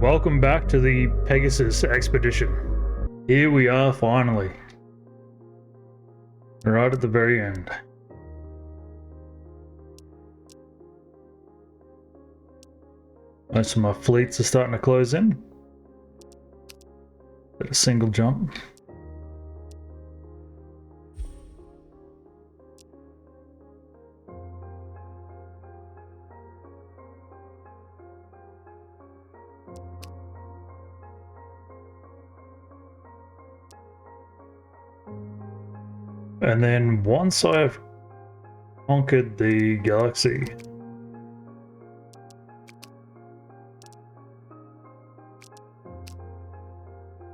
Welcome back to the Pegasus Expedition. Here we are finally. Right at the very end. Most of my fleets are starting to close in. Did a single jump. And then once I've conquered the galaxy,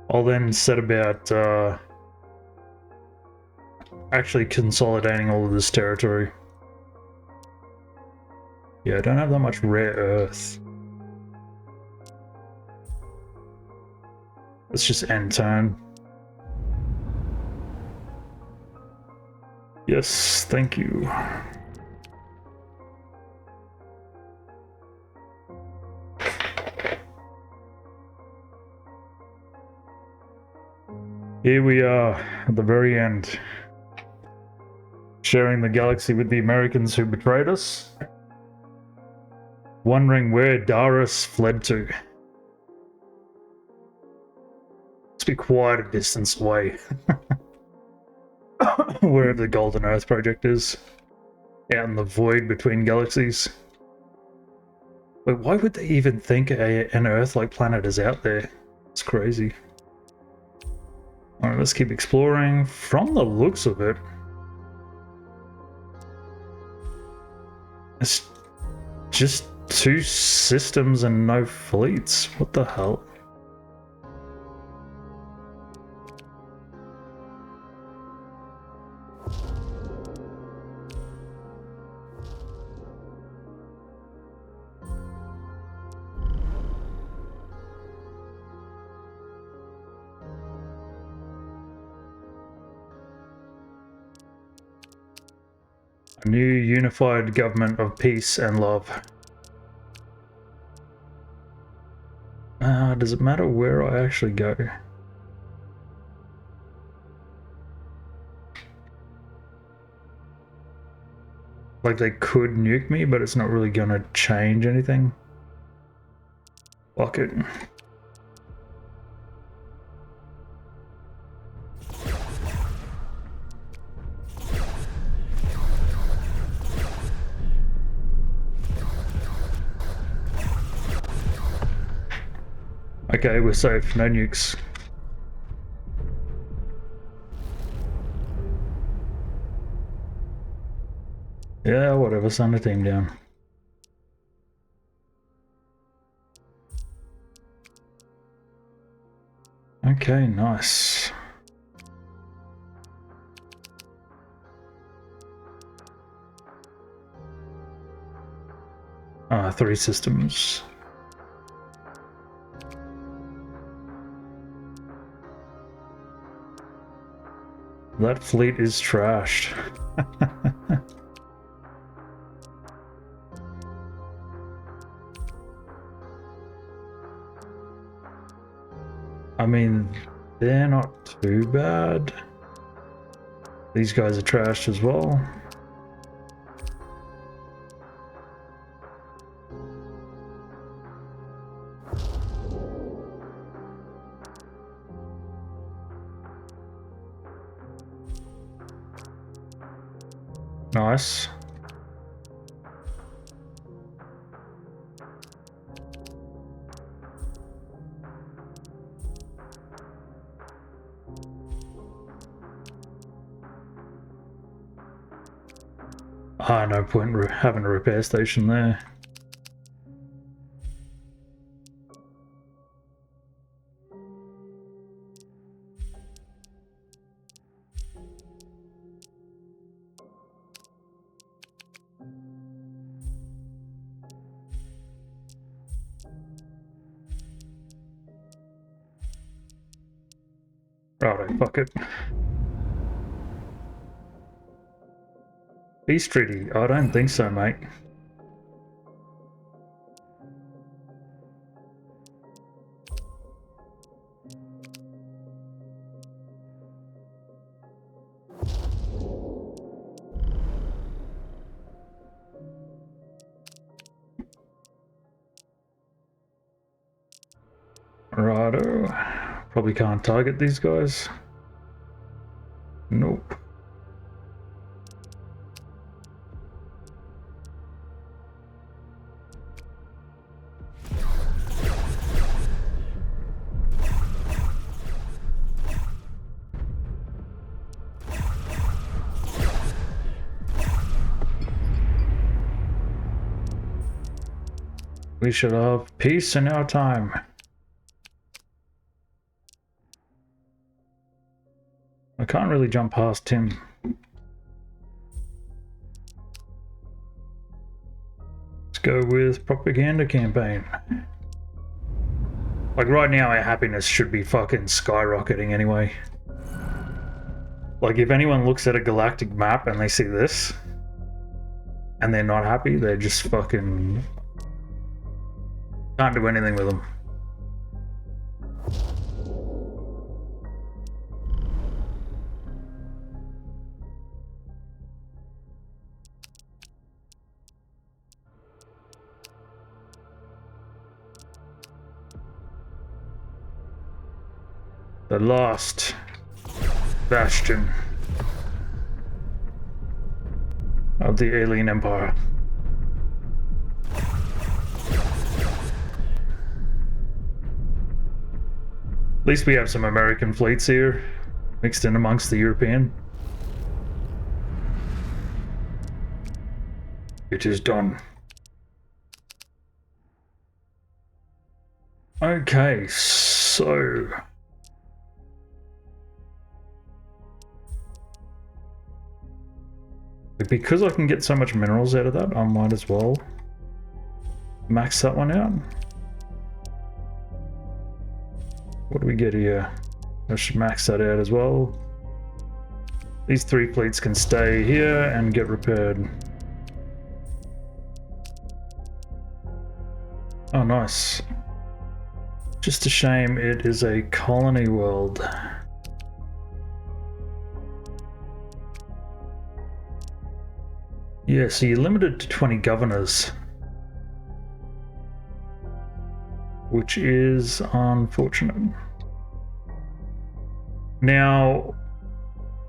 I'll then set about actually consolidating all of this territory. Yeah, I don't have that much rare earth. Let's just end turn. Yes, thank you. Here we are at the very end, sharing the galaxy with the Americans who betrayed us, wondering where Darius fled to. Must be quite a distance away. Wherever the Golden Earth project is, out in the void between galaxies. But why would they even think an Earth-like planet is out there? It's crazy. Alright, let's keep exploring. From the looks of it, it's just two systems and no fleets. What the hell? A new unified government of peace and love. Does it matter where I actually go? Like, they could nuke me, but it's not really gonna change anything. Fuck it. Okay, we're safe. No nukes. Yeah, whatever. Send the team down. Okay, nice. Three systems. That fleet is trashed. I mean, they're not too bad. These guys are trashed as well. Nice. No point in having a repair station there. Righto, fuck it. Peace treaty? I don't think so, mate. Righto. Probably can't target these guys. Nope. We should have peace in our time. I can't really jump past him. Let's go with propaganda campaign. Like right now our happiness should be fucking skyrocketing anyway. Like if anyone looks at a galactic map and they see this and they're not happy, they're just fucking can't do anything with them. The last bastion of the alien empire. At least we have some American fleets here, mixed in amongst the European. It is done. Okay, so... because I can get so much minerals out of that, I might as well max that one out. What do we get here? I should max that out as well. These 3 fleets can stay here and get repaired. Oh, nice. Just a shame it is a colony world. Yeah, so you're limited to 20 governors. Which is unfortunate. Now,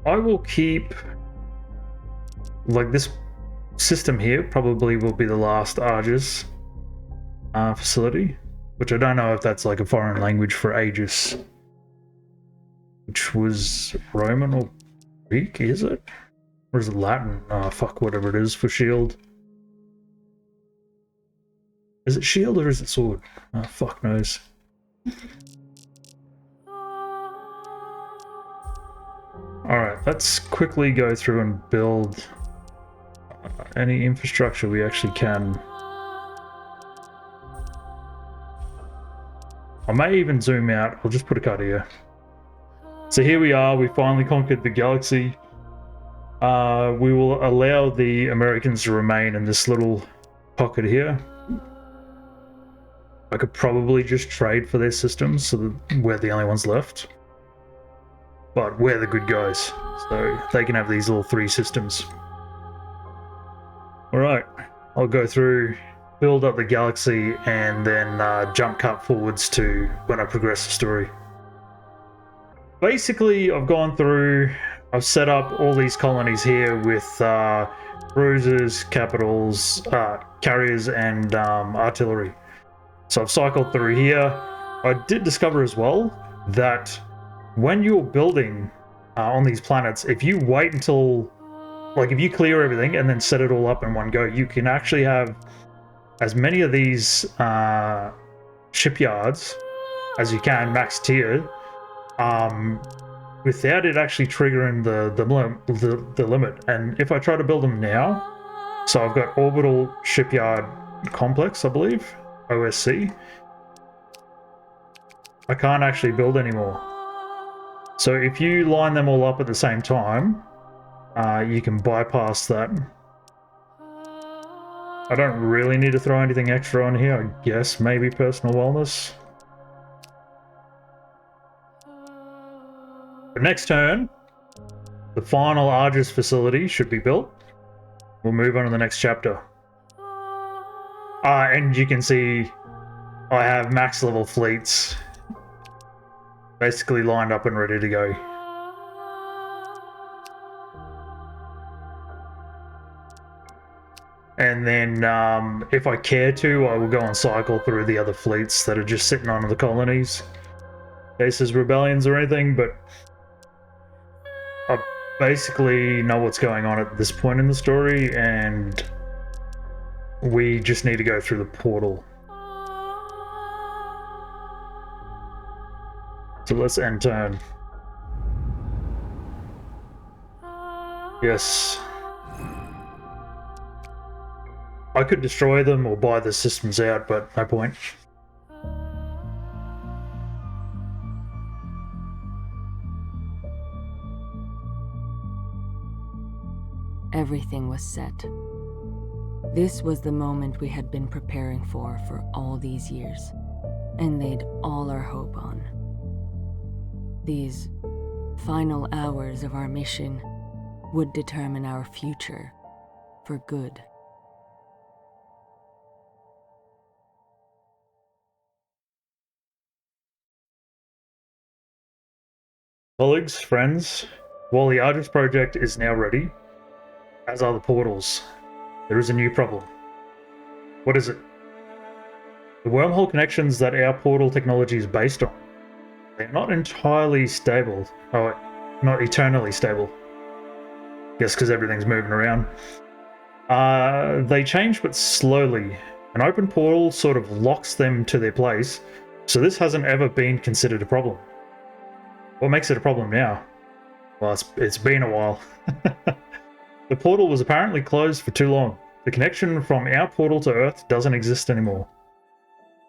I will keep, like this system here probably will be the last Argus facility, which I don't know if that's like a foreign language for Aegis, which was Roman or Greek, is it? Or is it Latin? Oh, fuck, whatever it is for shield. Is it shield or is it sword? Oh, fuck knows. Alright, let's quickly go through and build any infrastructure we actually can. I may even zoom out. I'll just put a cut here. So here we are. We finally conquered the galaxy. We will allow the Americans to remain in this little pocket here. I could probably just trade for their systems so that we're the only ones left. But we're the good guys, so they can have these little 3 systems. Alright, I'll go through, build up the galaxy, and then jump cut forwards to when I progress the story. Basically, I've gone through, I've set up all these colonies here with cruisers, capitals, carriers, and artillery. So I've cycled through here. I did discover as well that when you're building on these planets, if you wait until, like if you clear everything and then set it all up in one go, you can actually have as many of these shipyards as you can, max tier, without it actually triggering the limit. And if I try to build them now, so I've got orbital shipyard complex, I believe, OSC, I can't actually build anymore. So if you line them all up at the same time, you can bypass that. I don't really need to throw anything extra on here, I guess maybe personal wellness. But next turn, the final Argus facility should be built. We'll move on to the next chapter. And you can see I have max level fleets basically lined up and ready to go. And then, if I care to, I will go and cycle through the other fleets that are just sitting on the colonies. In case there's rebellions or anything, but I basically know what's going on at this point in the story, and we just need to go through the portal. So let's end turn. Yes. I could destroy them or buy the systems out, but no point. Everything was set. This was the moment we had been preparing for all these years, and laid all our hope on. These final hours of our mission would determine our future for good. Colleagues, friends, while the Argus project is now ready, as are the portals, there is a new problem. What is it? The wormhole connections that our portal technology is based on, they're not entirely stable. Oh, not eternally stable. Guess because everything's moving around. They change but slowly. An open portal sort of locks them to their place, so this hasn't ever been considered a problem. What makes it a problem now? Well, it's been a while. The portal was apparently closed for too long. The connection from our portal to Earth doesn't exist anymore.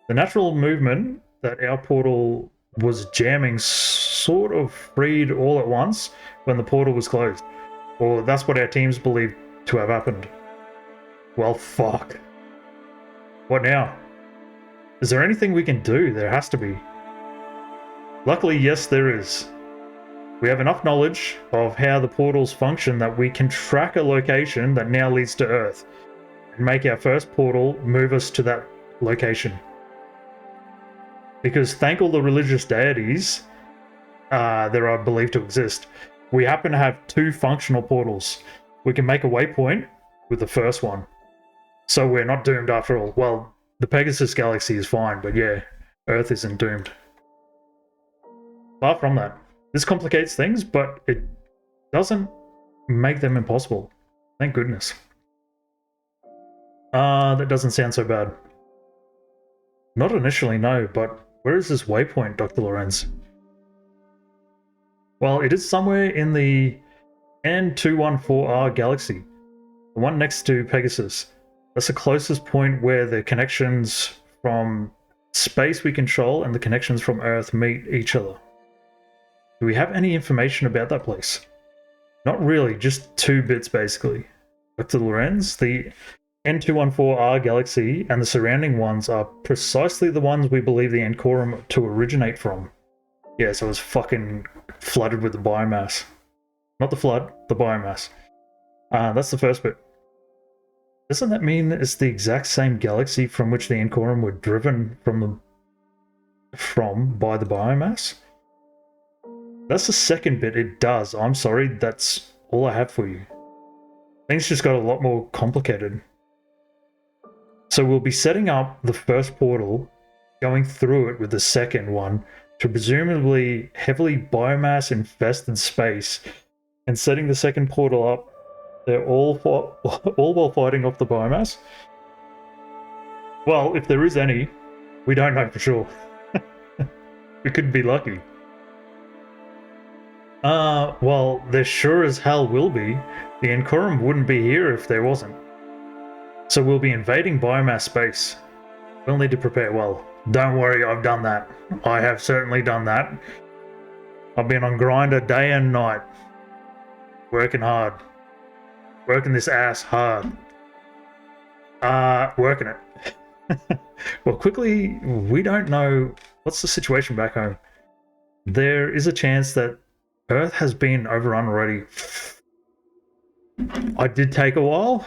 The natural movement that our portal was jamming sort of freed all at once when the portal was closed. Or that's what our teams believe to have happened. Well, fuck. What now? Is there anything we can do? There has to be. Luckily, yes, there is. We have enough knowledge of how the portals function that we can track a location that now leads to Earth and make our first portal move us to that location. Because thank all the religious deities there are believed to exist, we happen to have 2 functional portals. We can make a waypoint with the first one. So we're not doomed after all. Well, the Pegasus Galaxy is fine, but yeah, Earth isn't doomed. Far from that. This complicates things, but it doesn't make them impossible. Thank goodness. That doesn't sound so bad. Not initially, no, but where is this waypoint, Dr. Lorenz? Well, it is somewhere in the N214R galaxy, the one next to Pegasus. That's the closest point where the connections from space we control and the connections from Earth meet each other. Do we have any information about that place? Not really, just 2 bits basically. Dr. Lorenz, the N214R galaxy and the surrounding ones are precisely the ones we believe the Ancorum to originate from. Yeah, so it was fucking flooded with the biomass. Not the flood, the biomass. That's the first bit. Doesn't that mean it's the exact same galaxy from which the Ancorum were driven from by the biomass? That's the second bit, it does. I'm sorry, that's all I have for you. Things just got a lot more complicated. So we'll be setting up the first portal, going through it with the second one, to presumably heavily biomass-infested space, and setting the second portal up. They're all while fighting off the biomass? Well, if there is any, we don't know for sure. We could be lucky. Well, there sure as hell will be. The Ancorum wouldn't be here if there wasn't. So we'll be invading biomass space. We'll need to prepare well. Don't worry, I've done that. I have certainly done that. I've been on grinder day and night. Working hard. Working this ass hard. Working it. Well, quickly, we don't know what's the situation back home. There is a chance that Earth has been overrun already. I did take a while,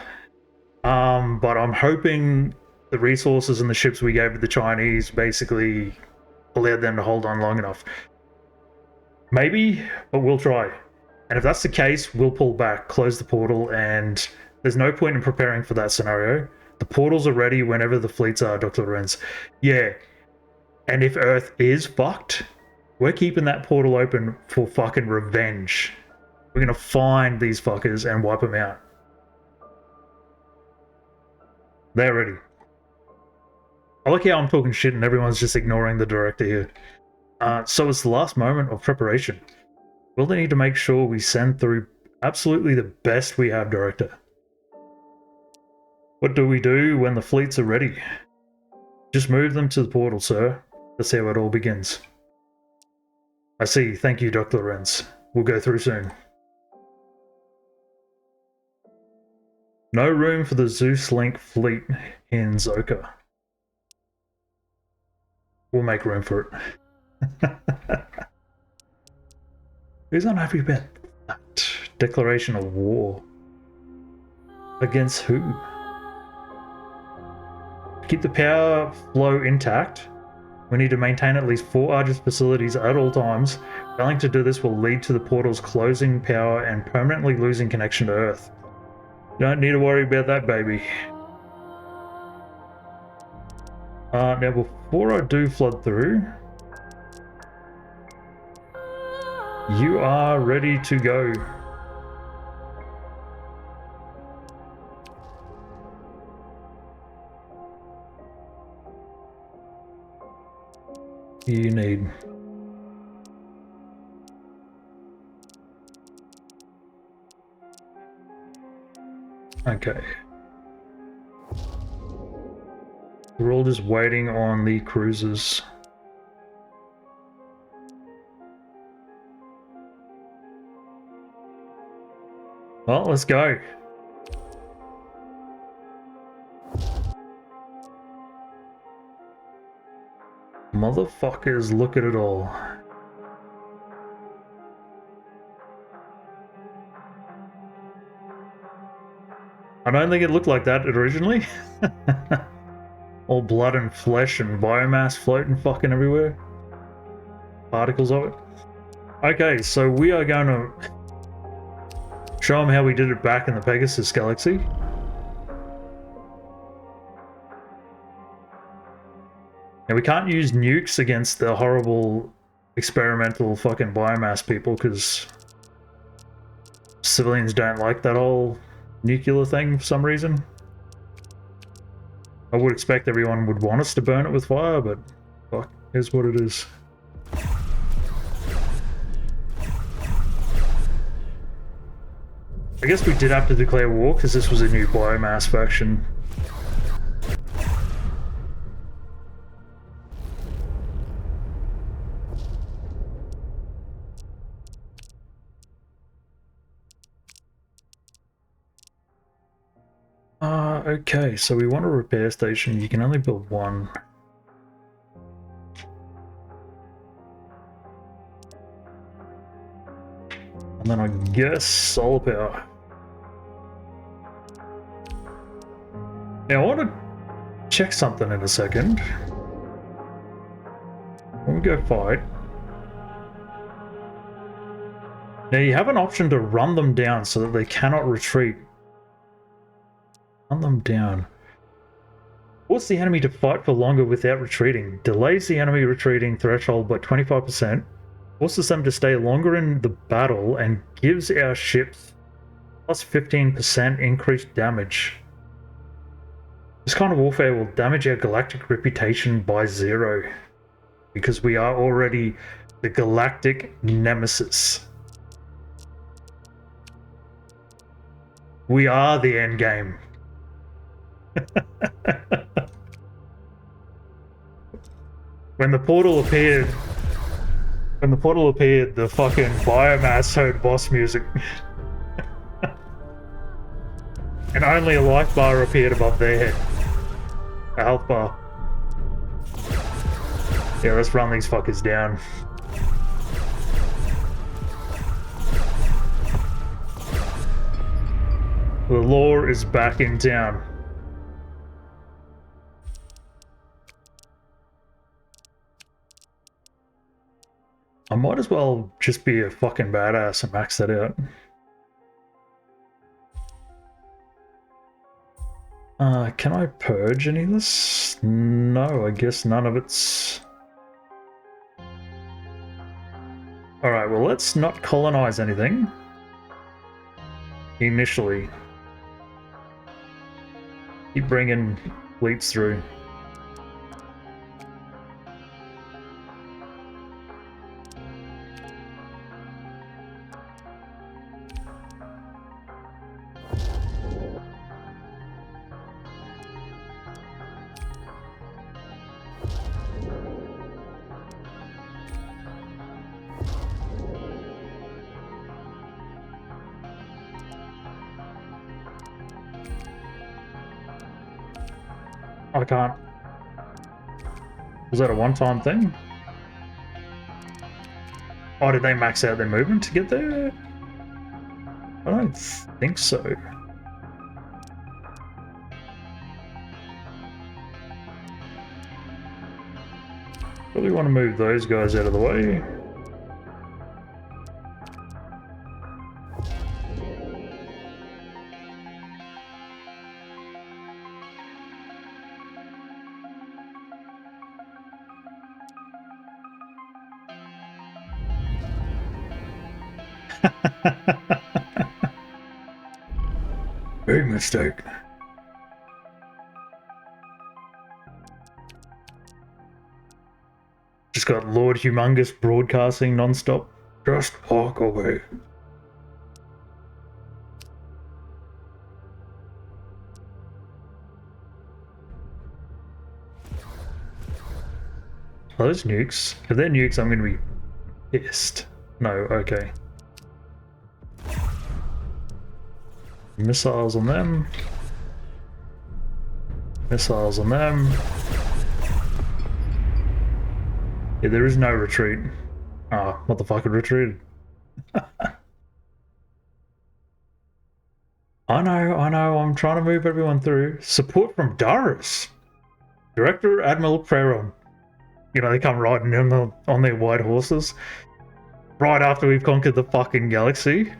but I'm hoping the resources and the ships we gave to the Chinese basically allowed them to hold on long enough. Maybe, but we'll try. And if that's the case, we'll pull back, close the portal, and there's no point in preparing for that scenario. The portals are ready whenever the fleets are, Dr. Lorenz. Yeah. And if Earth is fucked, we're keeping that portal open for fucking revenge. We're gonna find these fuckers and wipe them out. They're ready. I like how I'm talking shit and everyone's just ignoring the director here. So it's the last moment of preparation. We'll need to make sure we send through absolutely the best we have, director. What do we do when the fleets are ready? Just move them to the portal, sir. That's how it all begins. I see. Thank you, Dr. Lorenz. We'll go through soon. No room for the Zeus Link fleet in Zoka. We'll make room for it. Who's unhappy about that? Declaration of war. Against who? To keep the power flow intact, we need to maintain at least 4 Argus facilities at all times. Failing to do this will lead to the portals closing power and permanently losing connection to Earth. Don't need to worry about that, baby. Now before I do flood through, you are ready to go. You need. Okay. We're all just waiting on the cruisers. Well, let's go. Motherfuckers, look at it all. I don't think it looked like that originally. All blood and flesh and biomass floating fucking everywhere. Particles of it. Okay, so we are going to show them how we did it back in the Pegasus Galaxy. And we can't use nukes against the horrible experimental fucking biomass people because civilians don't like that whole nuclear thing for some reason. I would expect everyone would want us to burn it with fire, but fuck, here's what it is. I guess we did have to declare war because this was a new biomass faction. Okay, so we want a repair station. You can only build one. And then I guess solar power. Now I want to check something in a second. When we go fight. Now you have an option to run them down so that they cannot retreat. Run them down. Force the enemy to fight for longer without retreating. Delays the enemy retreating threshold by 25%. Forces them to stay longer in the battle and gives our ships plus 15% increased damage. This kind of warfare will damage our galactic reputation by 0 because we are already the galactic nemesis. We are the end game. When the portal appeared, the fucking biomass heard boss music. And only a life bar appeared above their head. A health bar. Yeah, let's run these fuckers down. The law is back in town. I'm might as well just be a fucking badass and max that out. Can I purge any of this? No, I guess none of it's... Alright, well let's not colonize anything. Initially. Keep bringing fleets through. I can't. Was that a one-time thing? Oh, did they max out their movement to get there? I don't think so. Probably want to move those guys out of the way. Big mistake. Just got Lord Humongous broadcasting non-stop. Just walk away. Are those nukes? If they're nukes, I'm gonna be pissed. No, okay. Missiles on them. Missiles on them. Yeah, there is no retreat. Ah, oh, motherfucker retreated. I know, I'm trying to move everyone through. Support from Darius. Director Admiral Preron. You know, they come riding in on their white horses. Right after we've conquered the fucking galaxy.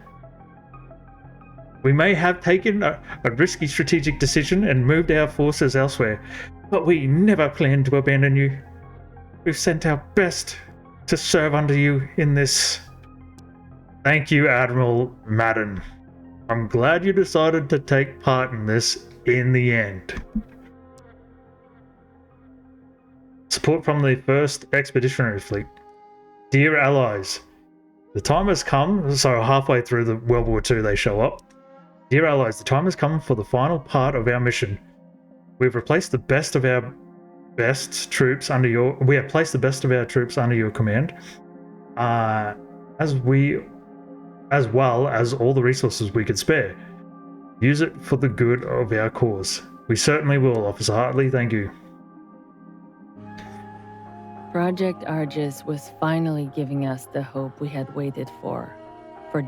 We may have taken a risky strategic decision and moved our forces elsewhere, but we never planned to abandon you. We've sent our best to serve under you in this. Thank you, Admiral Madden. I'm glad you decided to take part in this in the end. Support from the 1st Expeditionary Fleet. Dear allies, the time has come, so halfway through the World War II they show up. Dear allies, the time has come for the final part of our mission. We've replaced the best of our troops under your... We have placed the best of our troops under your command. As well as all the resources we could spare. Use it for the good of our cause. We certainly will, Officer Hartley. Thank you. Project Argus was finally giving us the hope we had waited for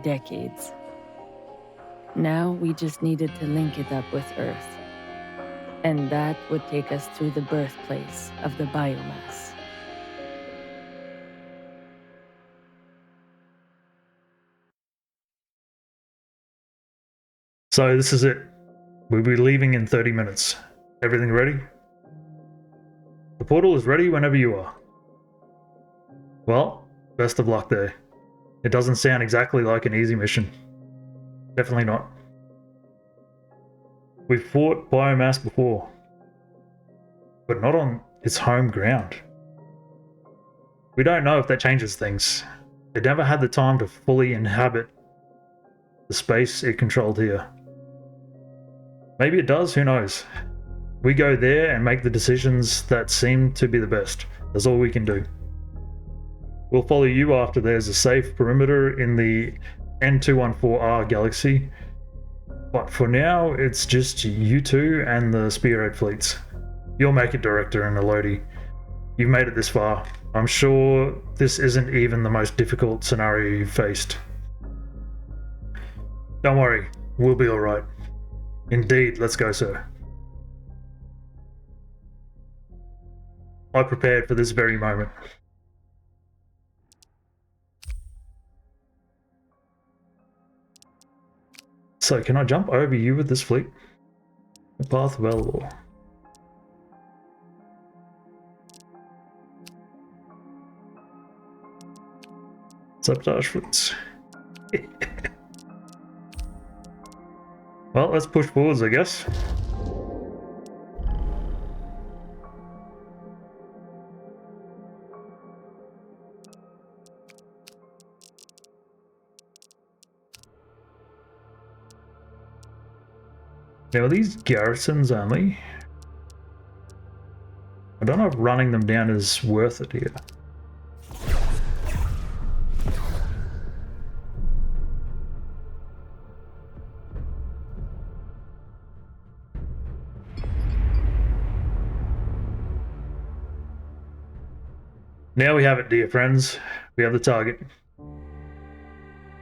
decades. Now we just needed to link it up with Earth. And that would take us through the birthplace of the biomass. So this is it. We'll be leaving in 30 minutes. Everything ready? The portal is ready whenever you are. Well, best of luck there. It doesn't sound exactly like an easy mission. Definitely not. We've fought biomass before, but not on its home ground. We don't know if that changes things. It never had the time to fully inhabit the space it controlled here. Maybe it does, who knows? We go there and make the decisions that seem to be the best. That's all we can do. We'll follow you after there's a safe perimeter in the N214R galaxy. But for now, it's just you two and the Spearhead fleets. You'll make it, Director and Elodie. You've made it this far. I'm sure this isn't even the most difficult scenario you've faced. Don't worry, we'll be alright. Indeed, let's go, sir. I prepared for this very moment. So can I jump over you with this fleet? The path available. Sabotage fleets. Well, let's push forwards, I guess. Now, are these garrisons only? I don't know if running them down is worth it here. Now we have it, dear friends. We have the target.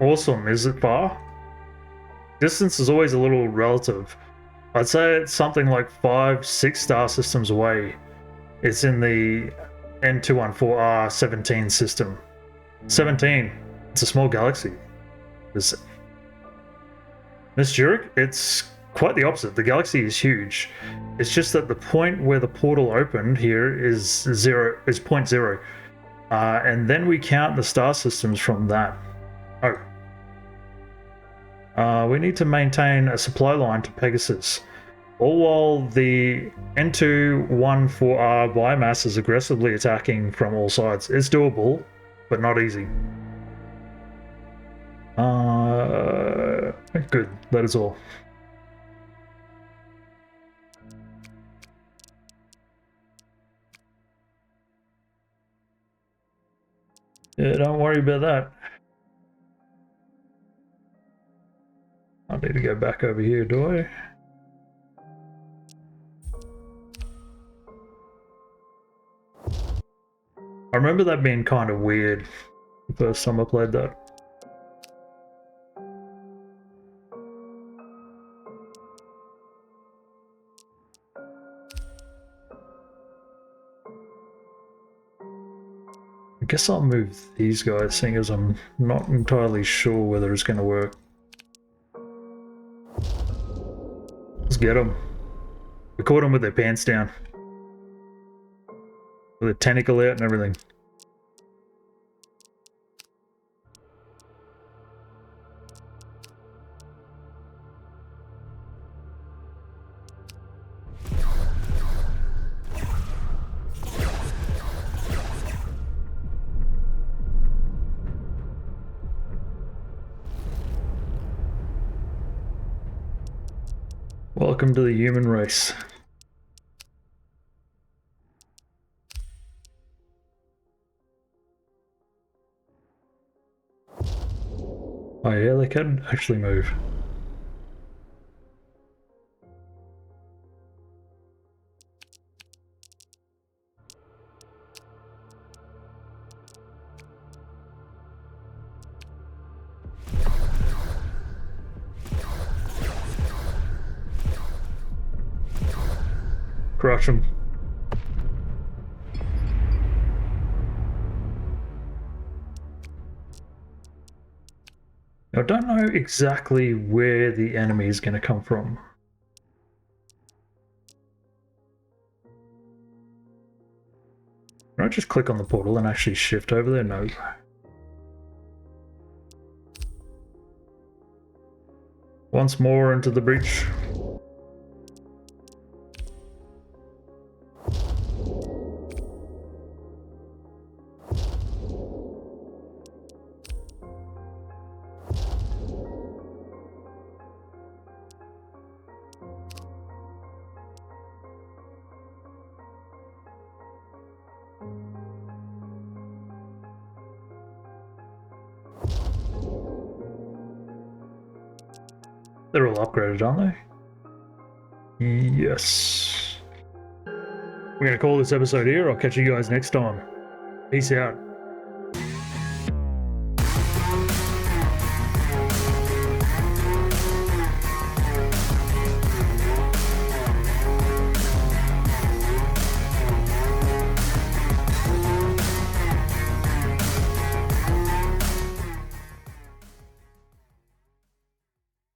Awesome. Is it far? Distance is always a little relative. I'd say it's something like 5-6 star systems away. It's in the N214R17 system. 17. It's a small galaxy. Miss Jurek, it's quite the opposite. The galaxy is huge. It's just that the point where the portal opened here is point zero. And then we count the star systems from that. We need to maintain a supply line to Pegasus. All while the N214R biomass is aggressively attacking from all sides. It's doable, but not easy. Good, that is all. Yeah, don't worry about that. I need to go back over here, do I? I remember that being kind of weird the first time I played that. I guess I'll move these guys, seeing as I'm not entirely sure whether it's going to work. Let's get them. We caught them with their pants down. With a tentacle out and everything. Welcome to the human race. Oh yeah, they can actually move. Crush them. I don't know exactly where the enemy is going to come from. Can I just click on the portal and actually shift over there? No. Once more into the breach. They're all upgraded, aren't they? Yes. We're going to call this episode here. I'll catch you guys next time. Peace out.